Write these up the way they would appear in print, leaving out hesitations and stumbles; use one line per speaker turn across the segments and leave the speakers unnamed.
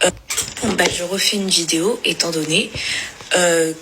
Je refais une vidéo étant donné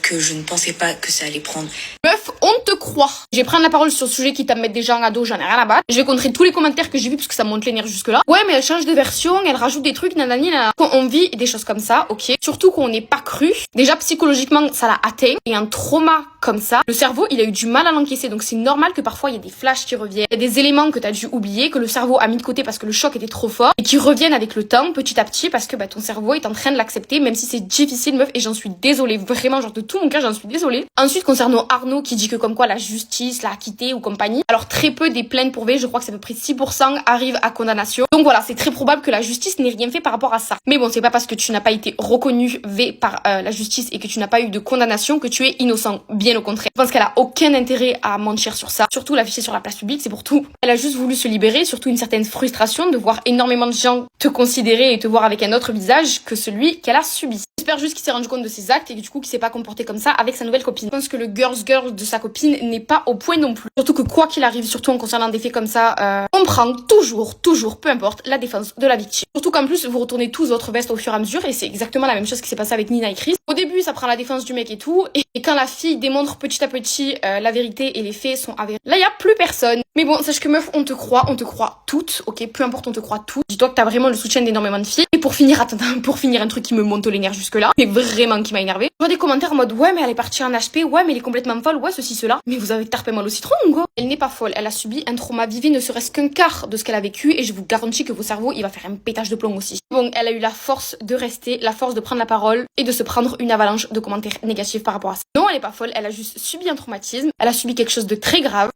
que je ne pensais pas que ça allait prendre.
Meuf, on te croit. Je vais prendre la parole sur ce sujet qui t'a mettre des gens à dos, j'en ai rien à battre. Je vais contrer tous les commentaires que j'ai vus parce que ça me monte les nerfs jusque là. Ouais, mais elle change de version, elle rajoute des trucs, nanani, nanana. Quand on vit des choses comme ça, ok. Surtout qu'on n'est pas cru. Déjà, psychologiquement, ça l'a atteint. Et un trauma comme ça, le cerveau, il a eu du mal à l'encaisser. Donc c'est normal que parfois, il y ait des flashs qui reviennent. Il y a des éléments que t'as dû oublier, que le cerveau a mis de côté parce que le choc était trop fort. Et qui reviennent avec le temps, petit à petit, parce que ton cerveau est en train de l'accepter, même si c'est difficile, meuf. Et j'en suis désolée, vraiment, genre de tout mon cœur, j'en suis désolée. Ensuite, concernant Arnaud, qui dit que comme quoi la justice l'a acquitté ou compagnie. Alors très peu des plaintes pour V, je crois que c'est à peu près 6% arrivent à condamnation. Donc voilà, c'est très probable que la justice n'ait rien fait par rapport à ça. Mais bon, c'est pas parce que tu n'as pas été reconnu V par la justice et que tu n'as pas eu de condamnation que tu es innocent. Bien au contraire. Je pense qu'elle a aucun intérêt à mentir sur ça. Surtout l'afficher sur la place publique, c'est pour tout. Elle a juste voulu se libérer, surtout une certaine frustration de voir énormément de gens te considérer et te voir avec un autre visage que celui qu'elle a subi. J'espère juste qu'il s'est rendu compte de ses actes et que du coup qu'il s'est pas comporté comme ça avec sa nouvelle copine. Je pense que le girls de sa copine n'est pas au point non plus. Surtout que quoi qu'il arrive, surtout en concernant des faits comme ça, on prend toujours, peu importe, la défense de la victime. Surtout qu'en plus, vous retournez tous votre veste au fur et à mesure et c'est exactement la même chose qui s'est passé avec Nina et Chris. Au début, ça prend la défense du mec et tout, et quand la fille démontre petit à petit la vérité et les faits sont avérés, là, il y a plus personne. Mais bon, sache que meuf, on te croit toutes, ok, peu importe, on te croit toutes. Dis-toi que t'as vraiment le soutien d'énormément de filles. Et pour finir, attends, un truc qui me monte les nerfs jusque là, mais vraiment qui m'a énervé. Je vois des commentaires en mode ouais, mais elle est partie en HP, ouais, mais elle est complètement folle, ouais, ceci, cela. Mais vous avez tarpé mal au citron, quoi. Elle n'est pas folle, elle a subi un trauma. Vivez ne serait-ce qu'un quart de ce qu'elle a vécu et je vous garantis que vos cerveaux, il va faire un pétage de plomb aussi. Bon, elle a eu la force de rester, la force de prendre la parole et de se prendre une avalanche de commentaires négatifs par rapport à ça. Non, elle est pas folle, elle a juste subi un traumatisme, elle a subi quelque chose de très grave.